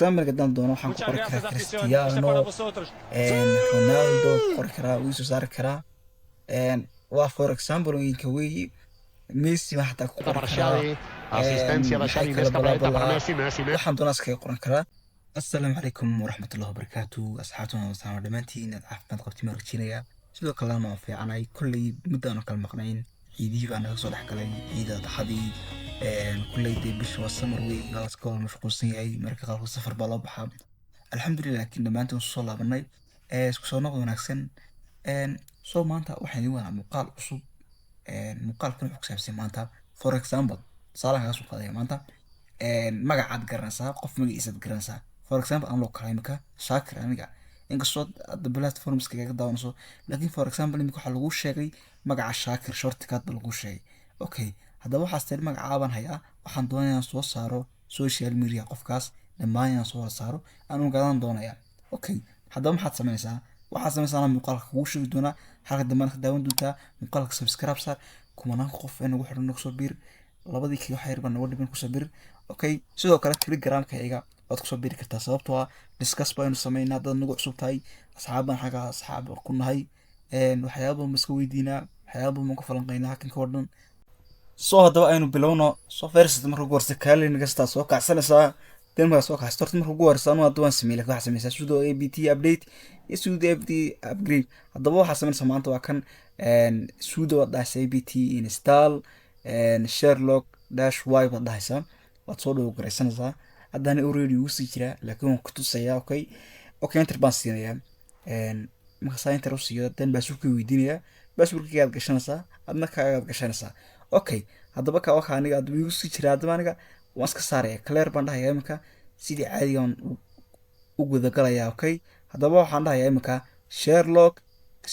example haddaan doono waxaan ku qori karaa Cristiano Ronaldo qori karaa wuu soo saari karaa waa for example inka weeyi Messi ma xataa ku qori karaa Asistencia da Xavi més cap a dreta per Messi. waxaan doonaa iskaga qoran karaa. Assalaamu calaykum waraxmatullahi wabarakaatu asxaabtuna wasalaam dhammaantiin aad caafimaad qabtiin ma rajeynayaa sidoo kale aan fiicanahay kulley muddo aan kala maqnayn ciidii baan naga soo dhex galay ciida dhaxadii kulley dee bisha waa summer week galas ka wada mashquulsan yahay marka qaarkood safar baa loo baxaa alxamdulilah laakiin dhammaantiin soo laabanay isku soo noqod wanaagsan soo maanta waxaan idin wadaa muuqaal cusub muuqaalkan wuxuu ku saabsan maanta for example tusaalahan kaga soo qaadaya maanta magacaad garanaysaa qof magaciisaad garanaysaa for example aan loo kala imika shaakir aniga inkastoo the platforms kaga daawanayso laakiin for example imika waxaa lagu sheegay magaca shaakir shortcut ba lagu sheegay okay haddaba waxaas tahay magacaaban hayaa waxaan doonayaa inaan soo saaro social media qofkaas dhammaan inaan soo saaro aan ugaadaan doonayaa okay haddaba maxaad samaynaysaa waxaad samaynaysaa muuqaalka kugu sheegi doonaa halka dambaan ka daawan doontaa muuqaalka subscribe saar kumanaan qof ee nagu xiran nagu soo biir labadii kii waxa yar baan nagu dhiban ku soo biir okay sidoo kale telegramka iyaga waad ku soo biiri kartaa sababtoo ah discuss baynu sameynaa dad nagu cusub tahay asxaaban xaga asxaab ku nahay waxyaabo ma iska weydiinaa waxyaabo ma ku falanqeynaa halkan ka wadhan soo haddaba aynu bilowno soo first marka ugu horse kaalin kasta soo kacsanaysaa markaa soo kacsato horta marka ugu horse anu hadda waan sameeyay waxaa samaysaa sudo abt update iyo sudo abt upgrade haddaba waxaa sameynaysaa maanta waa kan sudo dash abt install sherlock dash y baad dhahaysaa waad soo dhow garaysanaysaa haddana already wuu sii jiraa laakiin waan ku tusayaa okay enter baan siinayaa markaasaa enter u siiyo dan baasuurka weydiinayaa baasuurkagaad gashanaysaa adna kaagaad gashanaysaa okay haddaba ka waxa aniga aad wuu sii jiraa haddaba aniga waan iska saaraya clear baan dhahayaa imika sidii caadiga aan u gudagalayaa okay haddaba waxaan dhahayaa imika sherlock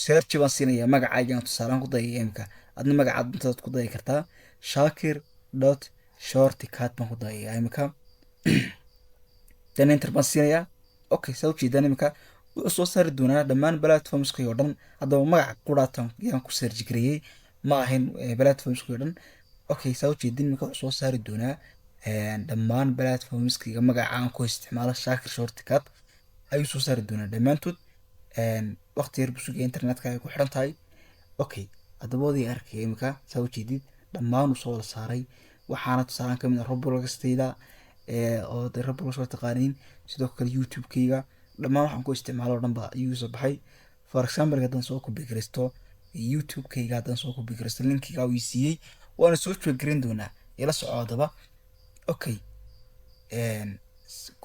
search baan siinayaa magacayga tusaalaan ku dayaya imika adna magacaad intaad ku dayi kartaa shaakir dot shortcut baan ku dayayaa imika dan enter baan siinayaa okay saa ujeedaan imika wuxuu soo saari doonaa dhammaan platformska oo dhan haddaba magaca quraatan yaan ku search gareeyay ma ahayn platformska oo dhan okay saa ujeedin imika wuxuu soo saari doonaa dhammaan platformska magaca aan ku isticmaalo shaakir shortcut ayuu soo saari doonaa dhammaantood waqti yar busuga internetka ay ku xiran tahay okay haddaba wadii arkay imika saa ujeedid dhammaan uu soo wada saaray waxaana tusaalaan kamid ah robloxtayda oo de roblox waa taqaaniin sidoo kale youtube-kayga dhammaan waxaan ku isticmaalo o dhan ba ayuu soo baxay for example haddaan soo copy garaysto youtube-kayga haddaan soo copy garaysto linkiga uu siiyey waana soo jooggarin doonaa ila soco haddaba okay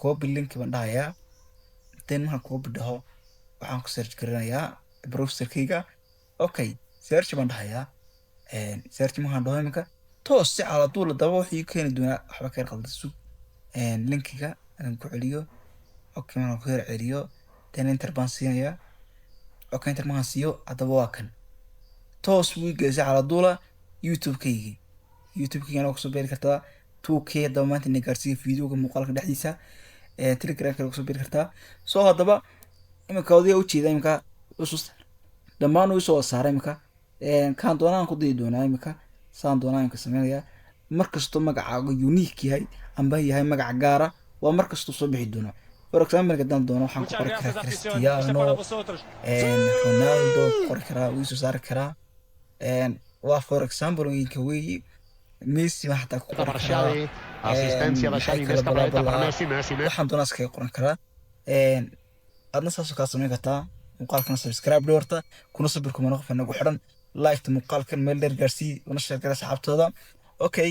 copy link baan dhahayaa then markaan copy dhaho waxaan ku search garanayaa browserkayga okay search baan dhahayaa search markaan dhaho iminka toos si cala duula daba wuxuu keeni doonaa waxba ka qalda sug linkiga aan ku celiyo okay markaan ku celiyo then enter baan siinayaa okay enter markaan siiyo haddaba waa kan toos wuu geysay cala duula youtube-kayga ana kusoo beeri kartaa 2k haddaba maanta ina gaarsiiya videoga muuqaalka dhexdiisa telegramka kusoo beeri kartaa soo haddaba imika odaya ujeeda imika dhammaan uu soo saaray imika kaan doonaan ku dayi doonaa imika saan doonaa imika sameynayaa markastoo magacaaga unique yahay amba yahay magac gaara waa markastoo soo bixi doonaa for example haddaan doono waxaan ku qori karaa Cristiano Ronaldo qori karaa wuu soo saari karaa waa for example inka weeyi Messi ma xataa ku qori karaa Asistencia da Xavi més cap a dreta per Messi. waxaan doonaa iskaga qoran karaa adna saasoo kaa samayn kartaa muuqaalkana subscribe dhorta kuna sabir kumana qof nagu xiran like muuqaalkan meel dheer gaarsii una sheer gara saxaabtooda okay